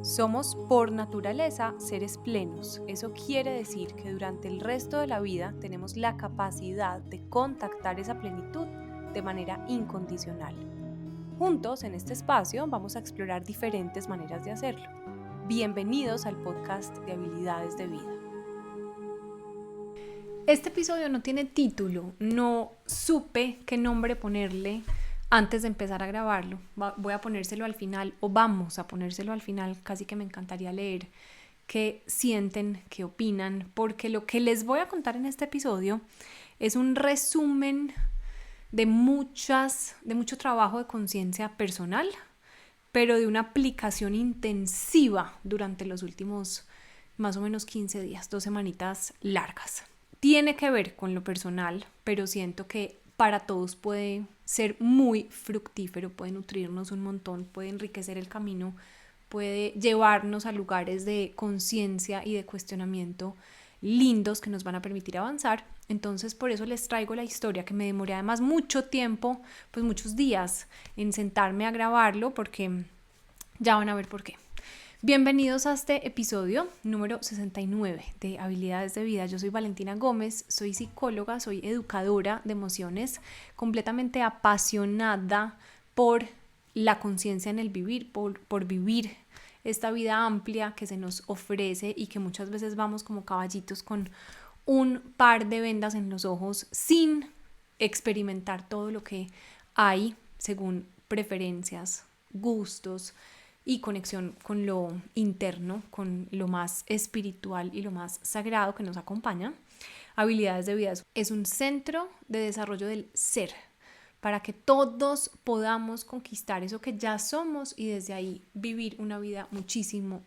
Somos por naturaleza seres plenos. Eso quiere decir que durante el resto de la vida tenemos la capacidad de contactar esa plenitud de manera incondicional. Juntos en este espacio vamos a explorar diferentes maneras de hacerlo. Bienvenidos al podcast de Habilidades de Vida. Este episodio no tiene título, no supe qué nombre ponerle antes de empezar a grabarlo. Voy a ponérselo al final, o vamos a ponérselo al final, casi que me encantaría leer qué sienten, qué opinan, porque lo que les voy a contar en este episodio es un resumen de mucho trabajo de conciencia personal, pero de una aplicación intensiva durante los últimos más o menos 15 días, 2 semanitas largas. Tiene que ver con lo personal, pero siento que para todos puede ser muy fructífero, puede nutrirnos un montón, puede enriquecer el camino, puede llevarnos a lugares de conciencia y de cuestionamiento lindos que nos van a permitir avanzar. Entonces por eso les traigo la historia, que me demoré además mucho tiempo, pues muchos días en sentarme a grabarlo, porque ya van a ver por qué. Bienvenidos a este episodio número 69 de Habilidades de Vida. Yo soy Valentina Gómez, soy psicóloga, soy educadora de emociones, completamente apasionada por la conciencia en el vivir, por vivir esta vida amplia que se nos ofrece y que muchas veces vamos como caballitos con un par de vendas en los ojos sin experimentar todo lo que hay según preferencias, gustos y conexión con lo interno, con lo más espiritual y lo más sagrado que nos acompaña. Habilidades de Vida es un centro de desarrollo del ser, para que todos podamos conquistar eso que ya somos y desde ahí vivir una vida muchísimo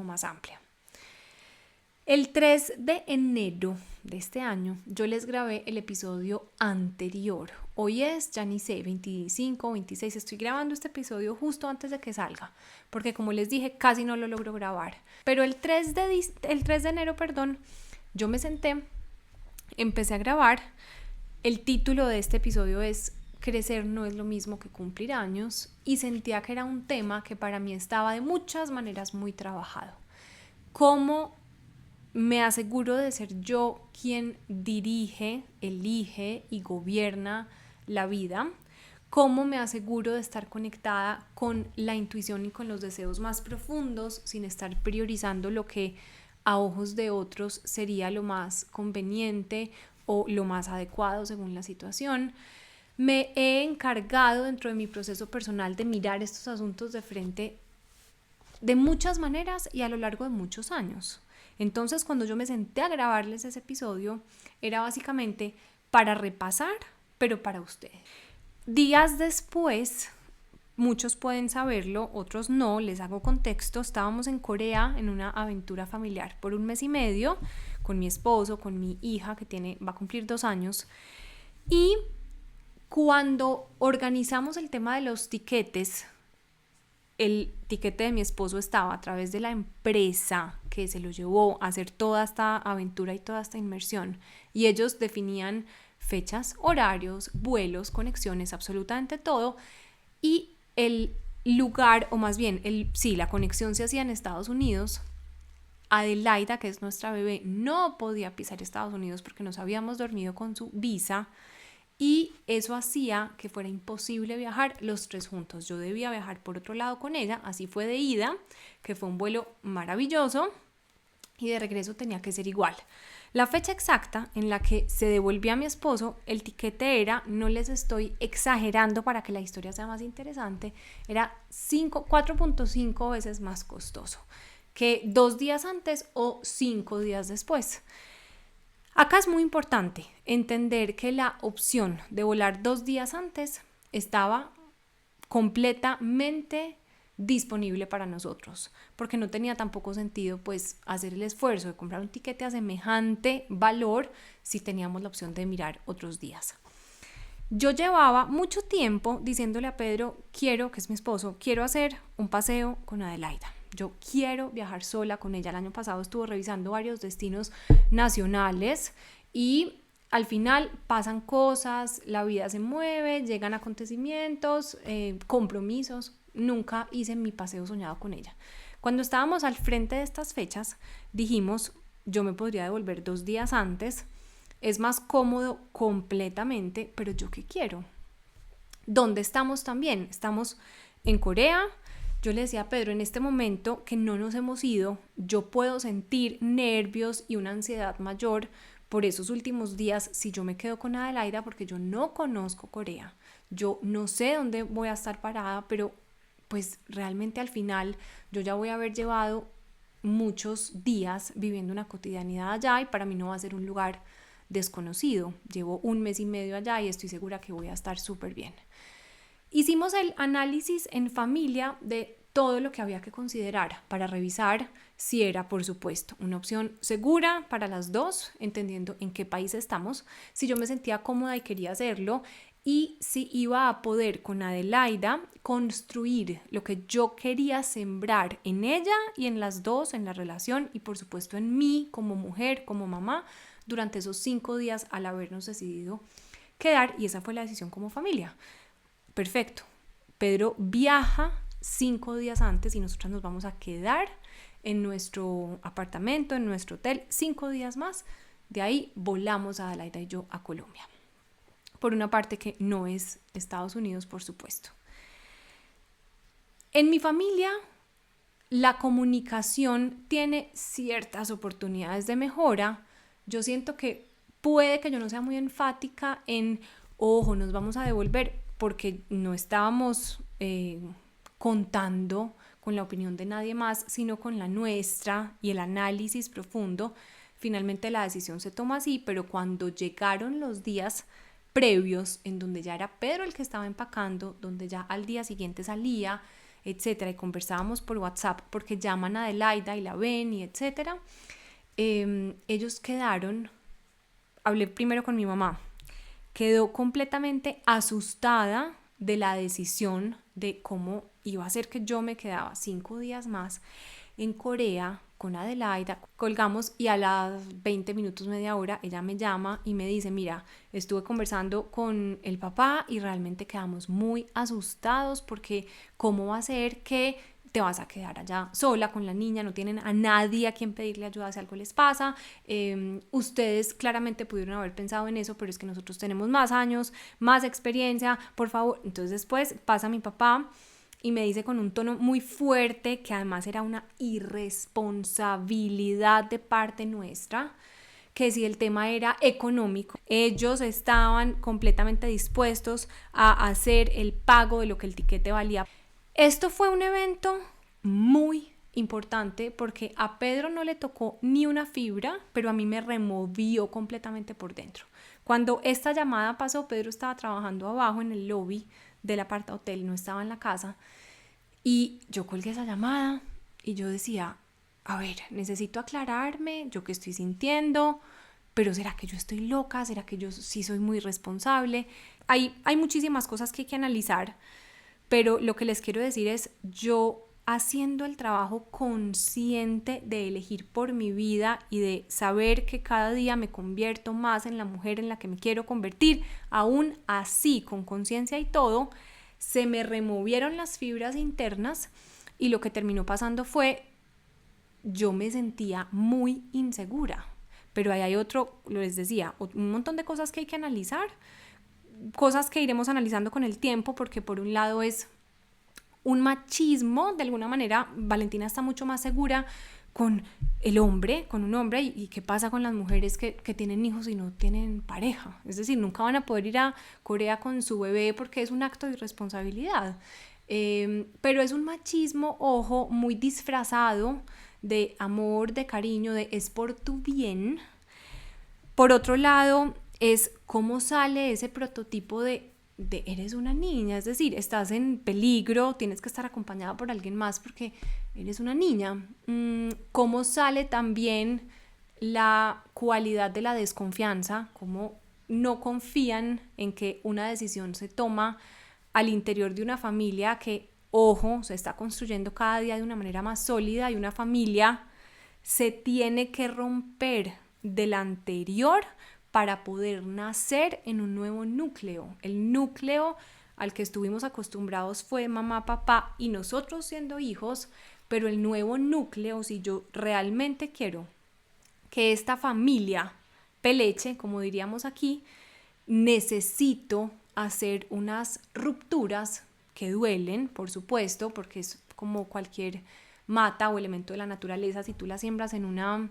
más amplia. El 3 de enero de este año yo les grabé el episodio anterior. Hoy es, ya ni sé, 25 o 26. Estoy grabando este episodio justo antes de que salga, porque como les dije, casi no lo logro grabar. Pero el 3 de enero, yo me senté, empecé a grabar. El título de este episodio es Crecer no es lo mismo que cumplir años, y sentía que era un tema que para mí estaba de muchas maneras muy trabajado. ¿Cómo me aseguro de ser yo quien dirige, elige y gobierna la vida? ¿Cómo me aseguro de estar conectada con la intuición y con los deseos más profundos sin estar priorizando lo que a ojos de otros sería lo más conveniente o lo más adecuado según la situación? Me he encargado dentro de mi proceso personal de mirar estos asuntos de frente de muchas maneras y a lo largo de muchos años. Entonces, cuando yo me senté a grabarles ese episodio, era básicamente para repasar, pero para ustedes. Días después, muchos pueden saberlo, otros no, les hago contexto. Estábamos en Corea en una aventura familiar por 1 mes y medio con mi esposo, con mi hija que va a cumplir 2 años. Y cuando organizamos el tema de los tiquetes, el tiquete de mi esposo estaba a través de la empresa que se lo llevó a hacer toda esta aventura y toda esta inmersión, y ellos definían fechas, horarios, vuelos, conexiones, absolutamente todo, y el lugar, o más bien, la conexión se hacía en Estados Unidos. Adelaida, que es nuestra bebé, no podía pisar Estados Unidos porque nos habíamos dormido con su visa, y eso hacía que fuera imposible viajar los 3 juntos. Yo debía viajar por otro lado con ella, así fue de ida, que fue un vuelo maravilloso, y de regreso tenía que ser igual. La fecha exacta en la que se devolvía a mi esposo el tiquete era, no les estoy exagerando para que la historia sea más interesante, era 4.5 veces más costoso que 2 días antes o 5 días después. Acá es muy importante entender que la opción de volar 2 días antes estaba completamente disponible para nosotros, porque no tenía tampoco sentido pues hacer el esfuerzo de comprar un tiquete a semejante valor si teníamos la opción de mirar otros días. Yo llevaba mucho tiempo diciéndole a Pedro, que es mi esposo, quiero hacer un paseo con Adelaida. Yo quiero viajar sola con ella. El año pasado estuvo revisando varios destinos nacionales y al final pasan cosas, la vida se mueve, llegan acontecimientos, compromisos. Nunca hice mi paseo soñado con ella. Cuando estábamos al frente de estas fechas, dijimos, yo me podría devolver 2 días antes, es más cómodo completamente, pero ¿yo qué quiero? ¿Dónde estamos también? Estamos en Corea. Yo le decía a Pedro, en este momento que no nos hemos ido, yo puedo sentir nervios y una ansiedad mayor por esos últimos días si yo me quedo con Adelaida, porque yo no conozco Corea. Yo no sé dónde voy a estar parada, pero pues realmente al final yo ya voy a haber llevado muchos días viviendo una cotidianidad allá y para mí no va a ser un lugar desconocido. Llevo 1 mes y medio allá y estoy segura que voy a estar súper bien. Hicimos el análisis en familia de todo lo que había que considerar para revisar si era, por supuesto, una opción segura para las dos, entendiendo en qué país estamos, si yo me sentía cómoda y quería hacerlo, y si iba a poder con Adelaida construir lo que yo quería sembrar en ella y en las dos, en la relación y por supuesto en mí como mujer, como mamá, durante esos 5 días al habernos decidido quedar, y esa fue la decisión como familia. Perfecto. Pedro viaja 5 días antes y nosotras nos vamos a quedar en nuestro apartamento, en nuestro hotel, 5 días más. De ahí volamos a Adelaida y yo a Colombia. Por una parte que no es Estados Unidos, por supuesto. En mi familia, la comunicación tiene ciertas oportunidades de mejora. Yo siento que puede que yo no sea muy enfática en, ojo, nos vamos a devolver, porque no estábamos contando con la opinión de nadie más, sino con la nuestra y el análisis profundo. Finalmente la decisión se toma así, pero cuando llegaron los días previos, en donde ya era Pedro el que estaba empacando, donde ya al día siguiente salía, etcétera, y conversábamos por WhatsApp porque llaman a Adelaida y la ven y etcétera, ellos quedaron, hablé primero con mi mamá, quedó completamente asustada de la decisión de cómo iba a ser que yo me quedaba 5 días más en Corea con Adelaida. Colgamos y a las 20 minutos, media hora, ella me llama y me dice, mira, estuve conversando con el papá y realmente quedamos muy asustados porque cómo va a ser que te vas a quedar allá sola con la niña, no tienen a nadie a quien pedirle ayuda si algo les pasa. Ustedes claramente pudieron haber pensado en eso, pero es que nosotros tenemos más años, más experiencia, por favor. Entonces después pasa mi papá y me dice con un tono muy fuerte, que además era una irresponsabilidad de parte nuestra, que si el tema era económico, ellos estaban completamente dispuestos a hacer el pago de lo que el tiquete valía. Esto fue un evento muy importante porque a Pedro no le tocó ni una fibra, pero a mí me removió completamente por dentro. Cuando esta llamada pasó, Pedro estaba trabajando abajo en el lobby del aparta hotel, no estaba en la casa, y yo colgué esa llamada y yo decía, a ver, necesito aclararme, yo qué estoy sintiendo, pero ¿será que yo estoy loca? ¿Será que yo sí soy muy responsable? Hay muchísimas cosas que hay que analizar, pero lo que les quiero decir es, yo haciendo el trabajo consciente de elegir por mi vida y de saber que cada día me convierto más en la mujer en la que me quiero convertir, aún así, con conciencia y todo, se me removieron las fibras internas y lo que terminó pasando fue, yo me sentía muy insegura. Pero ahí hay otro, les decía, un montón de cosas que hay que analizar, cosas que iremos analizando con el tiempo, porque por un lado es un machismo, de alguna manera Valentina está mucho más segura con el hombre, con un hombre, y qué pasa con las mujeres que tienen hijos y no tienen pareja, es decir, nunca van a poder ir a Corea con su bebé porque es un acto de irresponsabilidad, pero es un machismo, ojo, muy disfrazado de amor, de cariño, de es por tu bien. Por otro lado, es cómo sale ese prototipo de eres una niña, es decir, estás en peligro, tienes que estar acompañada por alguien más porque eres una niña. Cómo sale también la cualidad de la desconfianza, cómo no confían en que una decisión se toma al interior de una familia que, ojo, se está construyendo cada día de una manera más sólida, y una familia se tiene que romper de la anterior para poder nacer en un nuevo núcleo. El núcleo al que estuvimos acostumbrados fue mamá, papá y nosotros siendo hijos, pero el nuevo núcleo, si yo realmente quiero que esta familia peleche, como diríamos aquí, necesito hacer unas rupturas que duelen, por supuesto, porque es como cualquier mata o elemento de la naturaleza. Si tú la siembras en una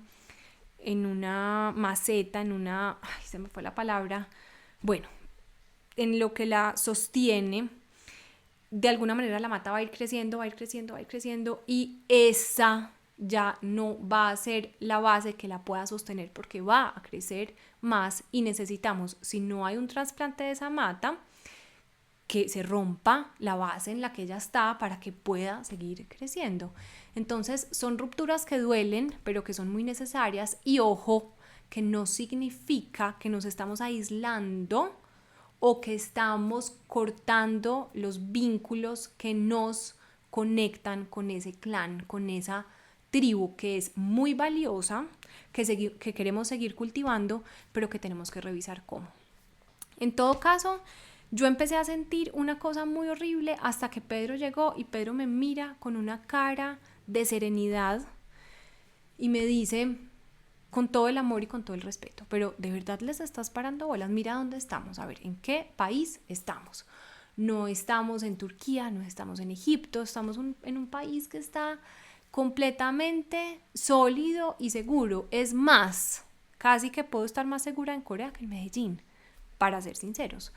maceta, ay, se me fue la palabra, bueno, en lo que la sostiene, de alguna manera la mata va a ir creciendo, va a ir creciendo, va a ir creciendo, y esa ya no va a ser la base que la pueda sostener porque va a crecer más y necesitamos, si no hay un trasplante de esa mata, que se rompa la base en la que ella está para que pueda seguir creciendo. Entonces son rupturas que duelen, pero que son muy necesarias, y ojo, que no significa que nos estamos aislando o que estamos cortando los vínculos que nos conectan con ese clan, con esa tribu que es muy valiosa, que queremos seguir cultivando, pero que tenemos que revisar cómo. En todo caso, yo empecé a sentir una cosa muy horrible hasta que Pedro llegó y Pedro me mira con una cara de serenidad y me dice, con todo el amor y con todo el respeto, pero ¿de verdad les estás parando bolas? Mira dónde estamos, a ver, ¿en qué país estamos? No estamos en Turquía, no estamos en Egipto, estamos en un país que está completamente sólido y seguro. Es más, casi que puedo estar más segura en Corea que en Medellín, para ser sinceros.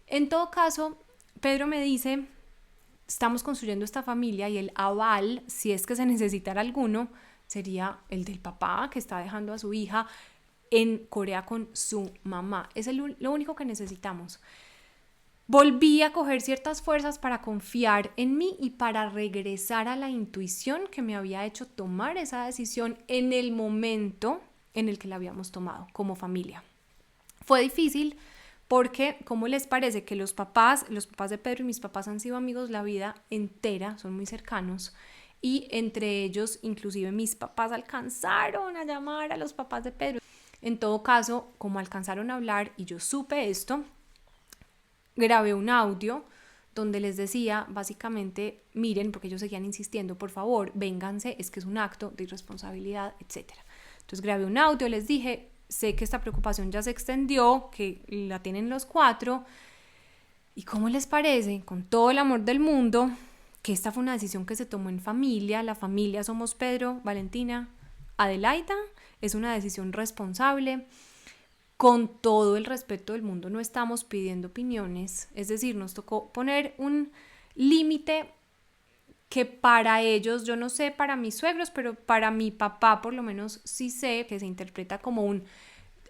En todo caso, Pedro me dice, estamos construyendo esta familia y el aval, si es que se necesitara alguno, sería el del papá que está dejando a su hija en Corea con su mamá. Es lo único que necesitamos. Volví a coger ciertas fuerzas para confiar en mí y para regresar a la intuición que me había hecho tomar esa decisión en el momento en el que la habíamos tomado como familia. Fue difícil porque, ¿cómo les parece que los papás de Pedro y mis papás han sido amigos la vida entera, son muy cercanos, y entre ellos inclusive mis papás alcanzaron a llamar a los papás de Pedro? En todo caso, como alcanzaron a hablar y yo supe esto, grabé un audio donde les decía básicamente, miren, porque ellos seguían insistiendo, por favor, vénganse, es que es un acto de irresponsabilidad, etc. Entonces grabé un audio, les dije, sé que esta preocupación ya se extendió, que la tienen los 4, y ¿cómo les parece? Con todo el amor del mundo, que esta fue una decisión que se tomó en familia. La familia somos Pedro, Valentina, Adelaida, es una decisión responsable, con todo el respeto del mundo, no estamos pidiendo opiniones, es decir, nos tocó poner un límite que para ellos, yo no sé para mis suegros, pero para mi papá por lo menos sí sé que se interpreta como un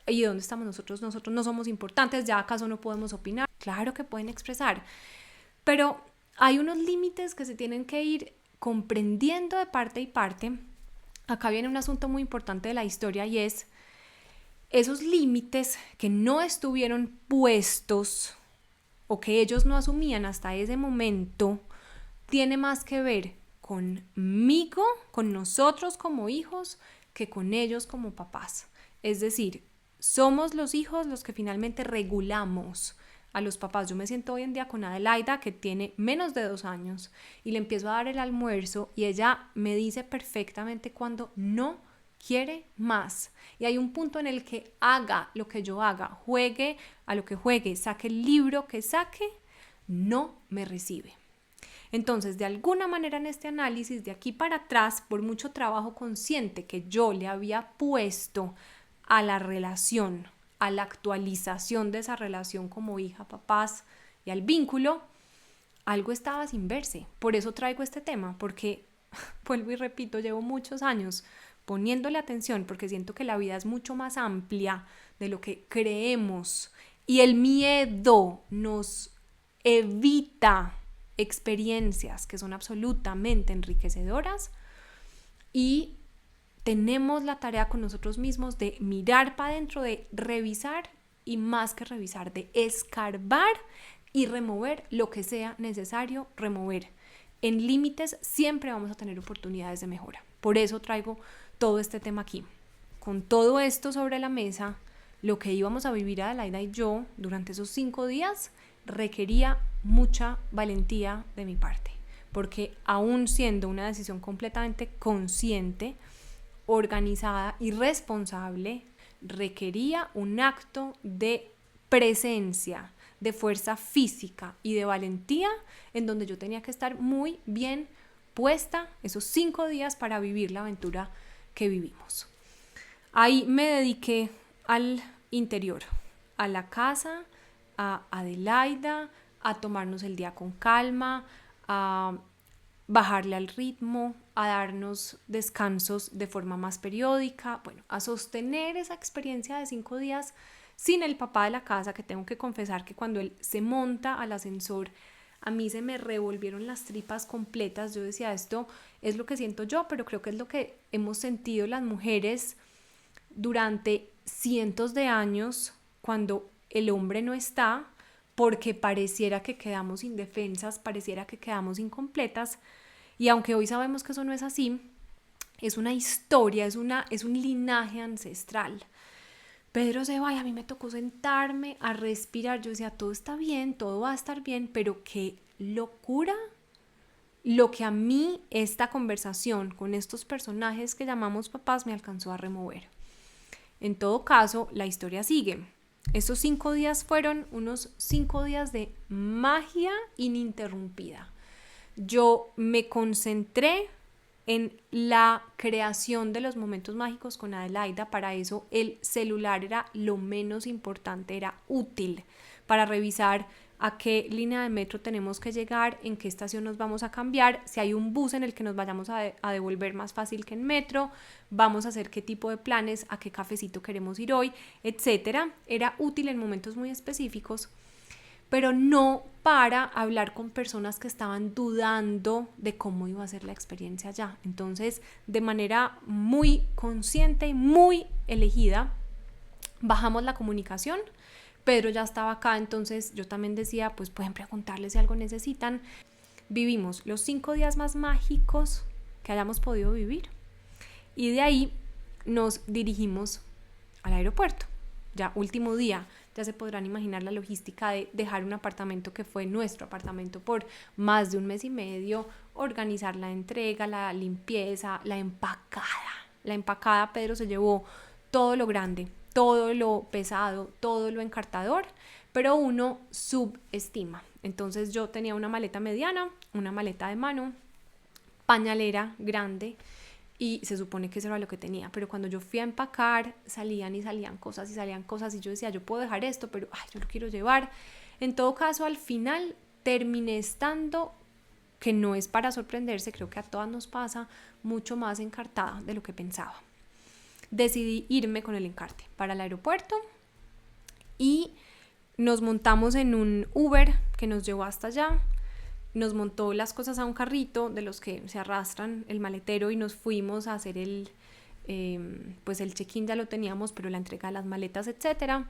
¿y dónde estamos nosotros? Nosotros no somos importantes, ¿ya acaso no podemos opinar? Claro que pueden expresar, pero hay unos límites que se tienen que ir comprendiendo de parte y parte. Acá viene un asunto muy importante de la historia y es esos límites que no estuvieron puestos o que ellos no asumían hasta ese momento, tiene más que ver conmigo, con nosotros como hijos, que con ellos como papás. Es decir, somos los hijos los que finalmente regulamos a los papás. Yo me siento hoy en día con Adelaida, que tiene menos de 2 años, y le empiezo a dar el almuerzo y ella me dice perfectamente cuando no quiere más. Y hay un punto en el que haga lo que yo haga, juegue a lo que juegue, saque el libro que saque, no me recibe. Entonces, de alguna manera en este análisis, de aquí para atrás, por mucho trabajo consciente que yo le había puesto a la relación, a la actualización de esa relación como hija, papás y al vínculo, algo estaba sin verse. Por eso traigo este tema, porque, vuelvo y repito, llevo muchos años poniéndole atención porque siento que la vida es mucho más amplia de lo que creemos y el miedo nos evita experiencias que son absolutamente enriquecedoras, y tenemos la tarea con nosotros mismos de mirar para adentro, de revisar y más que revisar, de escarbar y remover lo que sea necesario remover. En límites siempre vamos a tener oportunidades de mejora. Por eso traigo todo este tema aquí. Con todo esto sobre la mesa, lo que íbamos a vivir Adelaida y yo durante esos 5 días requería mucha valentía de mi parte, porque aún siendo una decisión completamente consciente, organizada y responsable, requería un acto de presencia, de fuerza física y de valentía, en donde yo tenía que estar muy bien puesta esos 5 días para vivir la aventura que vivimos. Ahí me dediqué al interior, a la casa, a Adelaida, a tomarnos el día con calma, a bajarle al ritmo, a darnos descansos de forma más periódica, bueno, a sostener esa experiencia de 5 días sin el papá de la casa, que tengo que confesar que cuando él se monta al ascensor, a mí se me revolvieron las tripas completas. Yo decía, esto es lo que siento yo, pero creo que es lo que hemos sentido las mujeres durante cientos de años cuando el hombre no está, porque pareciera que quedamos indefensas, pareciera que quedamos incompletas. Y aunque hoy sabemos que eso no es así, es una historia, es un linaje ancestral. Pedro se va y a mí me tocó sentarme a respirar. Yo decía, todo está bien, todo va a estar bien, pero qué locura lo que a mí esta conversación con estos personajes que llamamos papás me alcanzó a remover. En todo caso, la historia sigue. Estos 5 días fueron unos 5 días de magia ininterrumpida. Yo me concentré en la creación de los momentos mágicos con Adelaida. Para eso el celular era lo menos importante, era útil para revisar a qué línea de metro tenemos que llegar, en qué estación nos vamos a cambiar, si hay un bus en el que nos vayamos a devolver más fácil que en metro, vamos a hacer qué tipo de planes, a qué cafecito queremos ir hoy, etcétera. Era útil en momentos muy específicos, pero no para hablar con personas que estaban dudando de cómo iba a ser la experiencia allá. Entonces, de manera muy consciente y muy elegida, bajamos la comunicación. Pedro ya estaba acá, entonces yo también decía, pues pueden preguntarle si algo necesitan. Vivimos los 5 días más mágicos que hayamos podido vivir y de ahí nos dirigimos al aeropuerto. Ya último día, ya se podrán imaginar la logística de dejar un apartamento que fue nuestro apartamento por más de 1 mes y medio, organizar la entrega, la limpieza, la empacada. La empacada, Pedro se llevó todo lo grande, todo lo pesado, todo lo encartador, pero uno subestima. Entonces yo tenía una maleta mediana, una maleta de mano, pañalera grande, y se supone que eso era lo que tenía, pero cuando yo fui a empacar salían cosas y yo decía, yo puedo dejar esto, pero yo lo quiero llevar. En todo caso, al final terminé estando, que no es para sorprenderse, creo que a todas nos pasa, mucho más encartada de lo que pensaba. Decidí irme con el encarte para el aeropuerto y nos montamos en un Uber que nos llevó hasta allá. Nos montó las cosas a un carrito de los que se arrastran, el maletero, y nos fuimos a hacer el check-in. Ya lo teníamos, pero la entrega de las maletas, etcétera.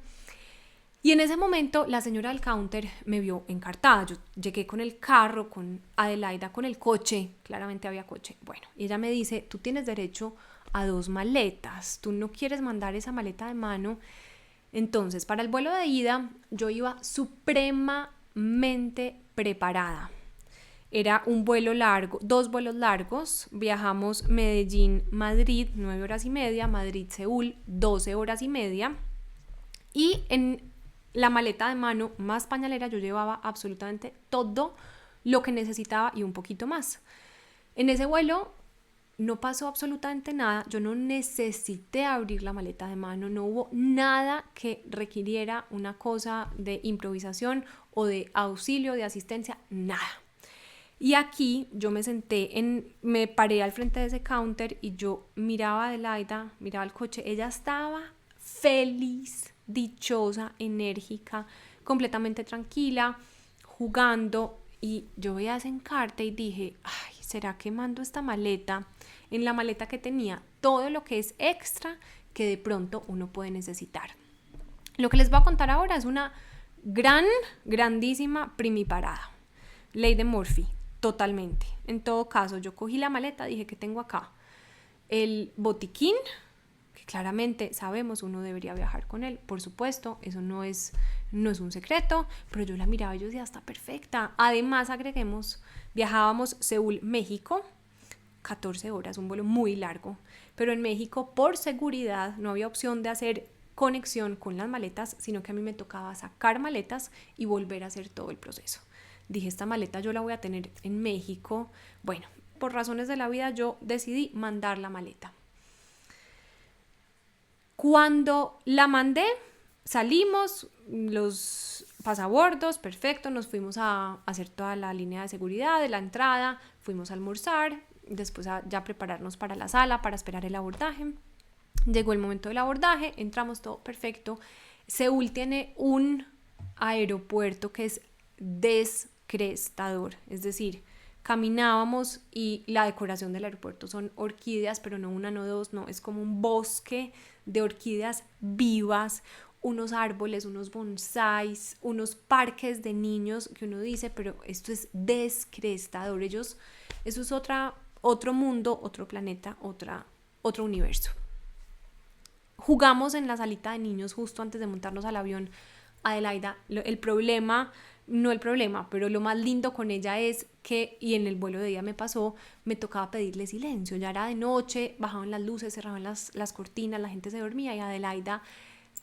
Y en ese momento la señora del counter me vio encartada. Yo llegué con el carro, con Adelaida, con el coche, claramente había coche. Bueno, y ella me dice, tú tienes derecho a 2 maletas, tú no quieres mandar esa maleta de mano. Entonces, para el vuelo de ida yo iba supremamente preparada. Era un vuelo largo, 2 vuelos largos. Viajamos Medellín-Madrid, 9 horas y media, Madrid-Seúl, 12 horas y media. Y en la maleta de mano más pañalera yo llevaba absolutamente todo lo que necesitaba y un poquito más. En ese vuelo no pasó absolutamente nada, yo no necesité abrir la maleta de mano, no hubo nada que requiriera una cosa de improvisación o de auxilio, de asistencia, nada. Y aquí yo me paré al frente de ese counter y yo miraba a Adelaida, miraba el coche, ella estaba feliz, dichosa, enérgica, completamente tranquila, jugando, y yo veía ese encarte y dije, ¿será que mando esta maleta? En la maleta que tenía todo lo que es extra que de pronto uno puede necesitar. Lo que les voy a contar ahora es una grandísima primiparada. Ley de Murphy, totalmente. En todo caso, yo cogí la maleta, dije, ¿qué tengo acá? El botiquín, que claramente sabemos uno debería viajar con él, por supuesto, eso no es un secreto, pero yo la miraba y yo decía, está perfecta. Además, agreguemos, viajábamos Seúl, México, 14 horas, un vuelo muy largo, pero en México por seguridad no había opción de hacer conexión con las maletas, sino que a mí me tocaba sacar maletas y volver a hacer todo el proceso. Dije, esta maleta yo la voy a tener en México. Bueno, por razones de la vida yo decidí mandar la maleta. Cuando la mandé, salimos, los pasabordos, perfecto, nos fuimos a hacer toda la línea de seguridad de la entrada, fuimos a almorzar, después a ya prepararnos para la sala, para esperar el abordaje. Llegó el momento del abordaje, entramos, todo perfecto. Seúl tiene un aeropuerto que es descrestador, es decir, caminábamos y la decoración del aeropuerto son orquídeas, pero no una, no dos, no, es como un bosque de orquídeas vivas, unos árboles, unos bonsáis, unos parques de niños que uno dice, pero esto es descrestador. Eso es otro mundo, otro planeta, otro universo. Jugamos en la salita de niños justo antes de montarnos al avión. Adelaida, pero lo más lindo con ella es que, y en el vuelo de ella me pasó, me tocaba pedirle silencio, ya era de noche, bajaban las luces, cerraban las cortinas, la gente se dormía y Adelaida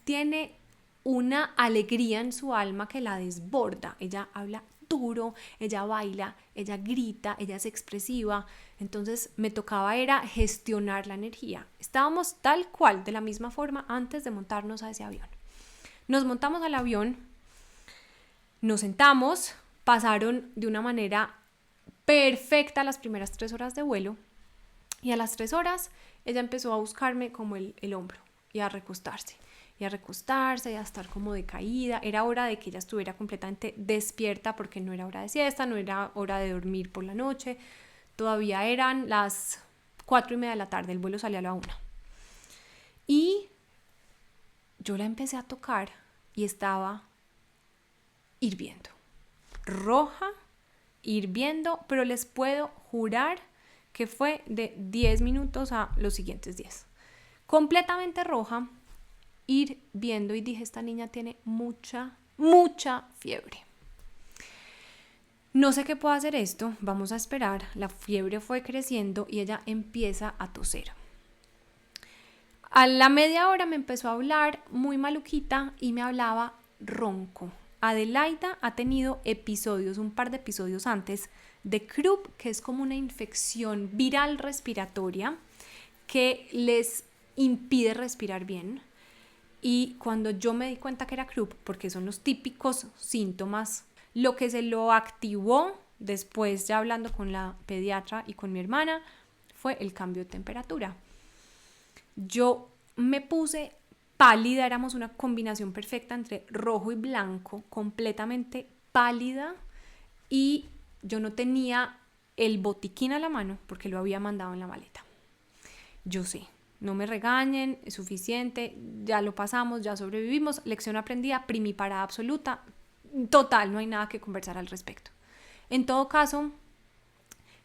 tiene una alegría en su alma que la desborda. Ella habla duro, ella baila, ella grita, ella es expresiva. Entonces me tocaba era gestionar la energía. Estábamos tal cual, de la misma forma, antes de montarnos a ese avión. Nos montamos al avión, nos sentamos, pasaron de una manera perfecta las primeras 3 horas de vuelo y a las 3 horas ella empezó a buscarme como el hombro y a recostarse y a estar como decaída. Era hora de que ella estuviera completamente despierta porque no era hora de siesta, no era hora de dormir por la noche, todavía eran las 4:30 de la tarde, el vuelo salía a la 1. Y yo la empecé a tocar y estaba hirviendo, roja, hirviendo, pero les puedo jurar que fue de 10 minutos a los siguientes 10. Completamente roja, hirviendo, y dije, esta niña tiene mucha fiebre. No sé qué puedo hacer esto, vamos a esperar. La fiebre fue creciendo y ella empieza a toser. A la media hora me empezó a hablar muy maluquita y me hablaba ronco. Adelaida ha tenido episodios, un par de episodios antes, de croup, que es como una infección viral respiratoria que les impide respirar bien. Y cuando yo me di cuenta que era croup, porque son los típicos síntomas, lo que se lo activó después, ya hablando con la pediatra y con mi hermana, fue el cambio de temperatura. Yo me puse pálida, éramos una combinación perfecta entre rojo y blanco, completamente pálida, y yo no tenía el botiquín a la mano porque lo había mandado en la maleta. Yo sé, no me regañen, es suficiente, ya lo pasamos, ya sobrevivimos, lección aprendida, primiparada absoluta, total, no hay nada que conversar al respecto. En todo caso,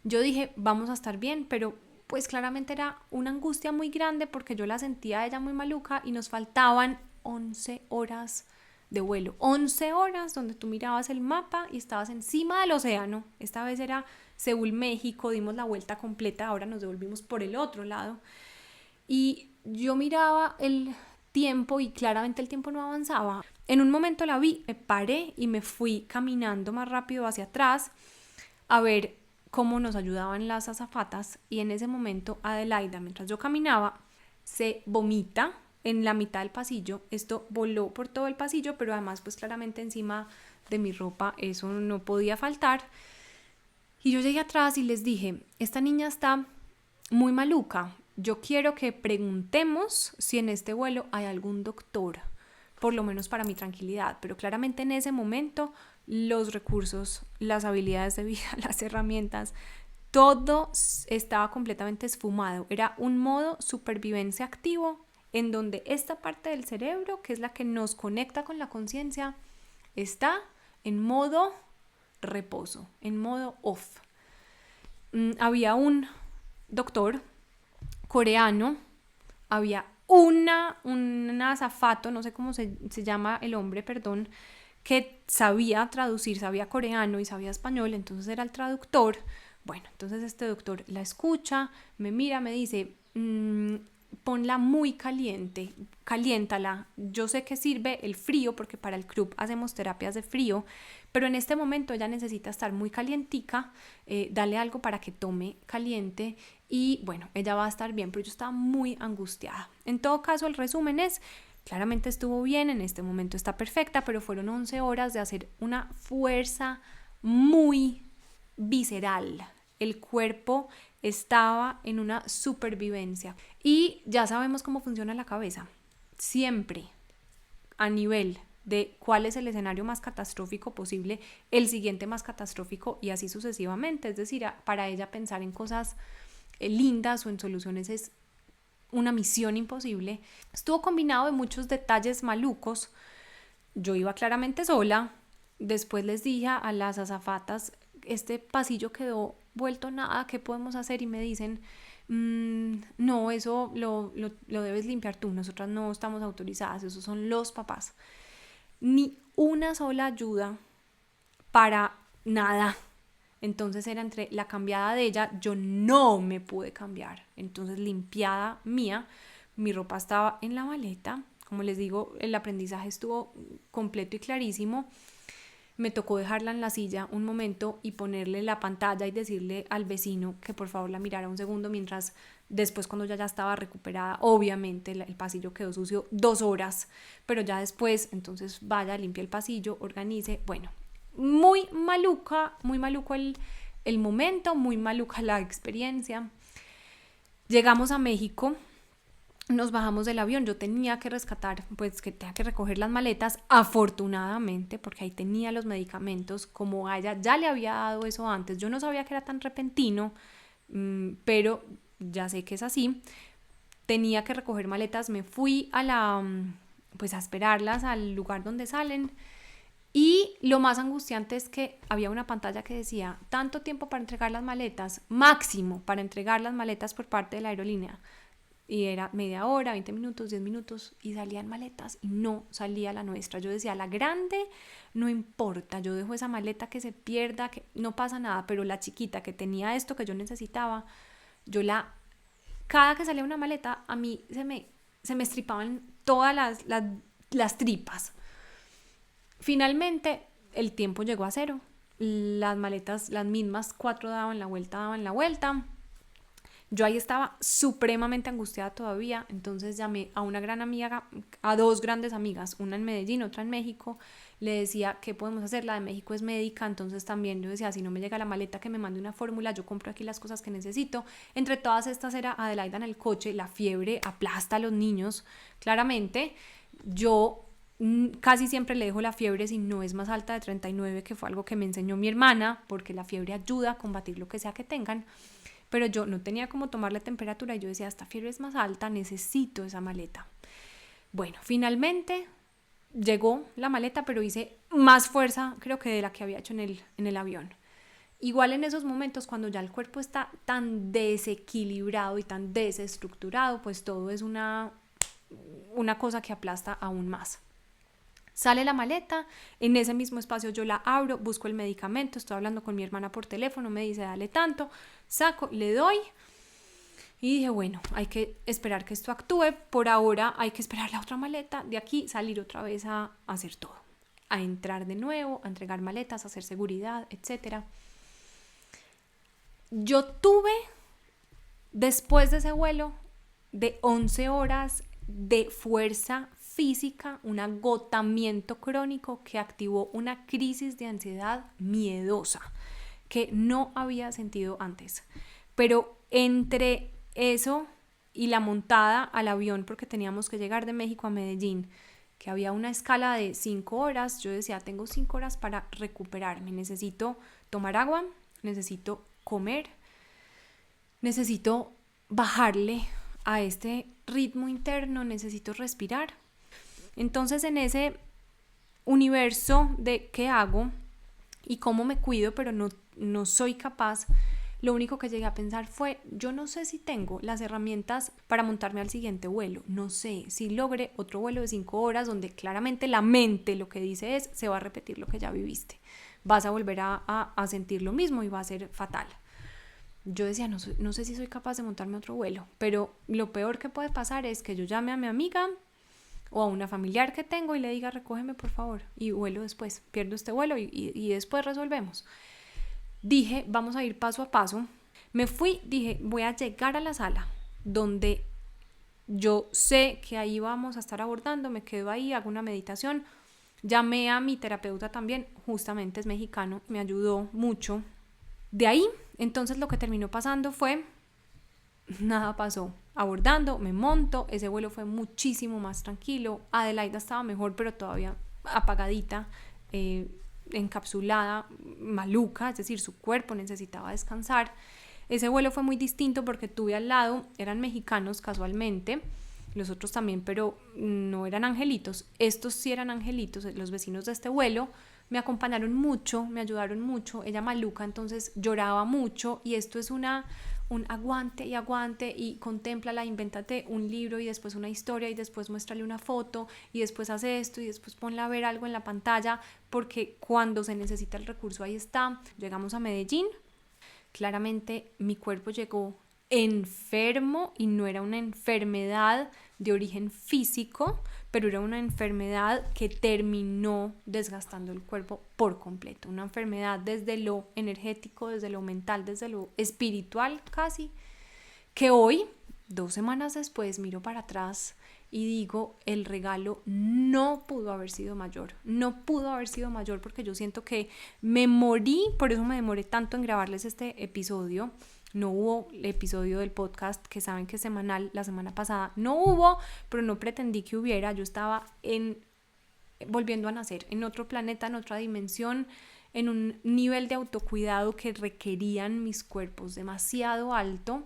yo dije, vamos a estar bien, pero pues claramente era una angustia muy grande porque yo la sentía a ella muy maluca y nos faltaban 11 horas de vuelo. 11 horas donde tú mirabas el mapa y estabas encima del océano. Esta vez era Seúl, México, dimos la vuelta completa, ahora nos devolvimos por el otro lado. Y yo miraba el tiempo y claramente el tiempo no avanzaba. En un momento la vi, me paré y me fui caminando más rápido hacia atrás a ver cómo nos ayudaban las azafatas, y en ese momento Adelaida, mientras yo caminaba, se vomita en la mitad del pasillo. Esto voló por todo el pasillo, pero además pues claramente encima de mi ropa, eso no podía faltar. Y yo llegué atrás y les dije, esta niña está muy maluca, yo quiero que preguntemos si en este vuelo hay algún doctor, por lo menos para mi tranquilidad. Pero claramente en ese momento los recursos, las habilidades de vida, las herramientas, todo estaba completamente esfumado. Era un modo supervivencia activo en donde esta parte del cerebro, que es la que nos conecta con la conciencia, está en modo reposo, en modo off. Había un doctor coreano, había un azafato, no sé cómo se llama el hombre, perdón, que sabía traducir, sabía coreano y sabía español, entonces era el traductor. Bueno, entonces este doctor la escucha, me mira, me dice, ponla muy caliente, caliéntala. Yo sé que sirve el frío porque para el club hacemos terapias de frío, pero en este momento ella necesita estar muy calientica, dale algo para que tome caliente y bueno, ella va a estar bien, pero yo estaba muy angustiada. En todo caso, el resumen es, claramente estuvo bien, en este momento está perfecta, pero fueron 11 horas de hacer una fuerza muy visceral. El cuerpo estaba en una supervivencia y ya sabemos cómo funciona la cabeza. Siempre a nivel de cuál es el escenario más catastrófico posible, el siguiente más catastrófico y así sucesivamente. Es decir, para ella pensar en cosas lindas o en soluciones es una misión imposible. Estuvo combinado de muchos detalles malucos. Yo iba claramente sola. Después les dije a las azafatas, este pasillo quedó vuelto nada, ¿qué podemos hacer? Y me dicen, no, eso lo debes limpiar tú, nosotras no estamos autorizadas, esos son los papás. Ni una sola ayuda para nada. Entonces era entre la cambiada de ella, yo no me pude cambiar. Entonces limpiada mía, mi ropa estaba en la maleta. Como les digo, el aprendizaje estuvo completo y clarísimo. Me tocó dejarla en la silla un momento y ponerle la pantalla y decirle al vecino que por favor la mirara un segundo mientras después cuando ya estaba recuperada, obviamente el pasillo quedó sucio 2 horas, pero ya después entonces vaya, limpie el pasillo, organice, bueno, muy maluco el momento, muy maluca la experiencia. Llegamos a México, nos bajamos del avión, yo tenía que rescatar, pues que tenía que recoger las maletas, afortunadamente, porque ahí tenía los medicamentos, como a ella ya le había dado eso antes, yo no sabía que era tan repentino, pero ya sé que es así, tenía que recoger maletas, me fui pues a esperarlas al lugar donde salen. Y lo más angustiante es que había una pantalla que decía tanto tiempo para entregar las maletas, máximo para entregar las maletas por parte de la aerolínea. Y era media hora, 20 minutos, 10 minutos y salían maletas y no salía la nuestra. Yo decía, la grande no importa, yo dejo esa maleta que se pierda, que no pasa nada, pero la chiquita que tenía esto que yo necesitaba, cada que salía una maleta, a mí se me estripaban todas las tripas. Finalmente, el tiempo llegó a 0. Las maletas, las mismas 4 daban la vuelta. Yo ahí estaba supremamente angustiada todavía, entonces llamé a una gran amiga, a 2 grandes amigas, una en Medellín, otra en México. Le decía, ¿qué podemos hacer? La de México es médica, entonces también yo decía, si no me llega la maleta, que me mande una fórmula, yo compro aquí las cosas que necesito. Entre todas estas era Adelaida en el coche, la fiebre aplasta a los niños, claramente. Yo casi siempre le dejo la fiebre si no es más alta de 39, que fue algo que me enseñó mi hermana, porque la fiebre ayuda a combatir lo que sea que tengan. Pero yo no tenía como tomarle temperatura y yo decía, esta fiebre es más alta, necesito esa maleta. Bueno, finalmente llegó la maleta, pero hice más fuerza, creo que de la que había hecho en el avión. Igual en esos momentos, cuando ya el cuerpo está tan desequilibrado y tan desestructurado, pues todo es una cosa que aplasta aún más. Sale la maleta, en ese mismo espacio yo la abro, busco el medicamento, estoy hablando con mi hermana por teléfono, me dice dale tanto, saco, le doy y dije bueno, hay que esperar que esto actúe, por ahora hay que esperar la otra maleta, de aquí salir otra vez a hacer todo, a entrar de nuevo, a entregar maletas, a hacer seguridad, etc. Yo tuve, después de ese vuelo de 11 horas de fuerza física, un agotamiento crónico que activó una crisis de ansiedad miedosa que no había sentido antes. Pero entre eso y la montada al avión, porque teníamos que llegar de México a Medellín, que había una escala de 5 horas, yo decía, tengo 5 horas para recuperarme, necesito tomar agua, necesito comer, necesito bajarle a este ritmo interno, necesito respirar. Entonces en ese universo de qué hago y cómo me cuido, pero no soy capaz, lo único que llegué a pensar fue, yo no sé si tengo las herramientas para montarme al siguiente vuelo, no sé si logre otro vuelo de 5 horas donde claramente la mente lo que dice es, se va a repetir lo que ya viviste, vas a volver a sentir lo mismo y va a ser fatal. Yo decía, no sé si soy capaz de montarme otro vuelo, pero lo peor que puede pasar es que yo llame a mi amiga o a una familiar que tengo y le diga, recógeme por favor, y vuelo después, pierdo este vuelo y después resolvemos. Dije, vamos a ir paso a paso. Me fui, dije, voy a llegar a la sala donde yo sé que ahí vamos a estar abordando, me quedo ahí, hago una meditación. Llamé a mi terapeuta también, justamente es mexicano, me ayudó mucho. De ahí, entonces lo que terminó pasando fue, nada pasó. Abordando, me monto, ese vuelo fue muchísimo más tranquilo. Adelaida estaba mejor, pero todavía apagadita, encapsulada, maluca, es decir, su cuerpo necesitaba descansar. Ese vuelo fue muy distinto porque tuve al lado, eran mexicanos casualmente, los otros también, pero no eran angelitos. Estos sí eran angelitos, los vecinos de este vuelo me acompañaron mucho, me ayudaron mucho. Ella maluca, entonces lloraba mucho y esto es un aguante y contémplala, invéntate un libro y después una historia y después muéstrale una foto y después hace esto y después ponla a ver algo en la pantalla, porque cuando se necesita el recurso ahí está. Llegamos a Medellín, claramente mi cuerpo llegó enfermo y no era una enfermedad de origen físico, pero era una enfermedad que terminó desgastando el cuerpo por completo, una enfermedad desde lo energético, desde lo mental, desde lo espiritual casi, que hoy, 2 semanas después, miro para atrás y digo, el regalo no pudo haber sido mayor, porque yo siento que me morí, por eso me demoré tanto en grabarles este episodio. No hubo el episodio del podcast, que saben que es semanal, la semana pasada no hubo, pero no pretendí que hubiera. Yo estaba volviendo a nacer, en otro planeta, en otra dimensión, en un nivel de autocuidado que requerían mis cuerpos demasiado alto.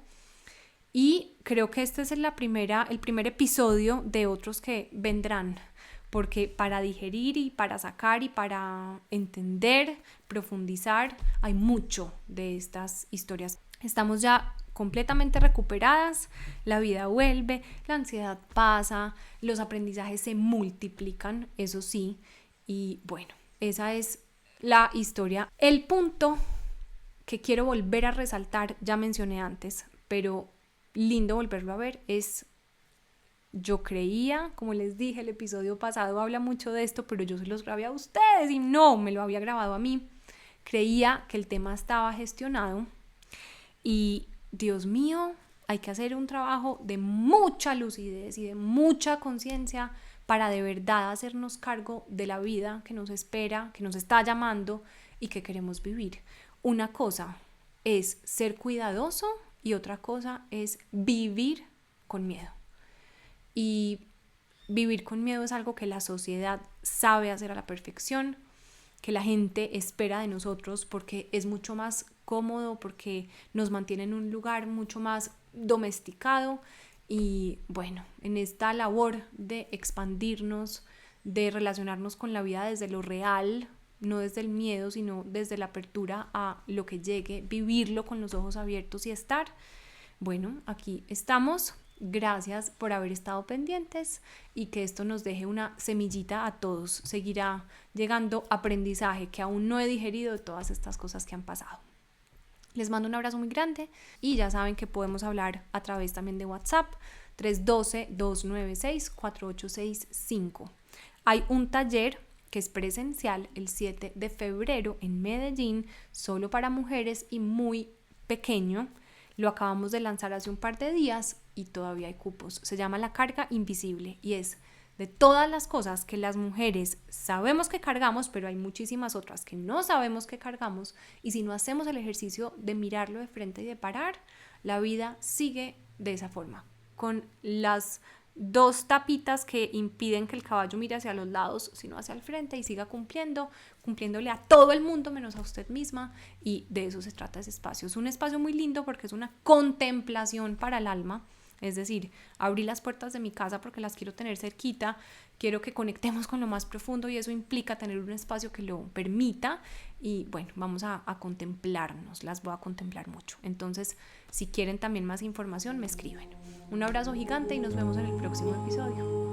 Y creo que este es el primer episodio de otros que vendrán, porque para digerir y para sacar y para entender, profundizar, hay mucho de estas historias. Estamos ya completamente recuperadas, la vida vuelve, la ansiedad pasa, los aprendizajes se multiplican, eso sí, y bueno, esa es la historia. El punto que quiero volver a resaltar, ya mencioné antes, pero lindo volverlo a ver, es, yo creía, como les dije, el episodio pasado habla mucho de esto, pero yo se los grabé a ustedes y no, me lo había grabado a mí. Creía que el tema estaba gestionado y, Dios mío, hay que hacer un trabajo de mucha lucidez y de mucha conciencia para de verdad hacernos cargo de la vida que nos espera, que nos está llamando y que queremos vivir. Una cosa es ser cuidadoso y otra cosa es vivir con miedo. Y vivir con miedo es algo que la sociedad sabe hacer a la perfección, que la gente espera de nosotros porque es mucho más cómodo, porque nos mantiene en un lugar mucho más domesticado. Y bueno, en esta labor de expandirnos, de relacionarnos con la vida desde lo real, no desde el miedo, sino desde la apertura a lo que llegue, vivirlo con los ojos abiertos y estar. Bueno, aquí estamos. Gracias por haber estado pendientes y que esto nos deje una semillita a todos. Seguirá llegando aprendizaje que aún no he digerido de todas estas cosas que han pasado. Les mando un abrazo muy grande y ya saben que podemos hablar a través también de WhatsApp 312-296-4865. Hay un taller que es presencial el 7 de febrero en Medellín, solo para mujeres y muy pequeño. Lo acabamos de lanzar hace un par de días y todavía hay cupos. Se llama La Carga Invisible y es de todas las cosas que las mujeres sabemos que cargamos, pero hay muchísimas otras que no sabemos que cargamos, y si no hacemos el ejercicio de mirarlo de frente y de parar, la vida sigue de esa forma, con las 2 tapitas que impiden que el caballo mire hacia los lados, sino hacia el frente, y siga cumpliéndole a todo el mundo menos a usted misma. Y de eso se trata ese espacio. Es un espacio muy lindo porque es una contemplación para el alma. Es decir, abrí las puertas de mi casa porque las quiero tener cerquita, quiero que conectemos con lo más profundo y eso implica tener un espacio que lo permita y bueno, vamos a contemplarnos, las voy a contemplar mucho. Entonces, si quieren también más información, me escriben. Un abrazo gigante y nos vemos en el próximo episodio.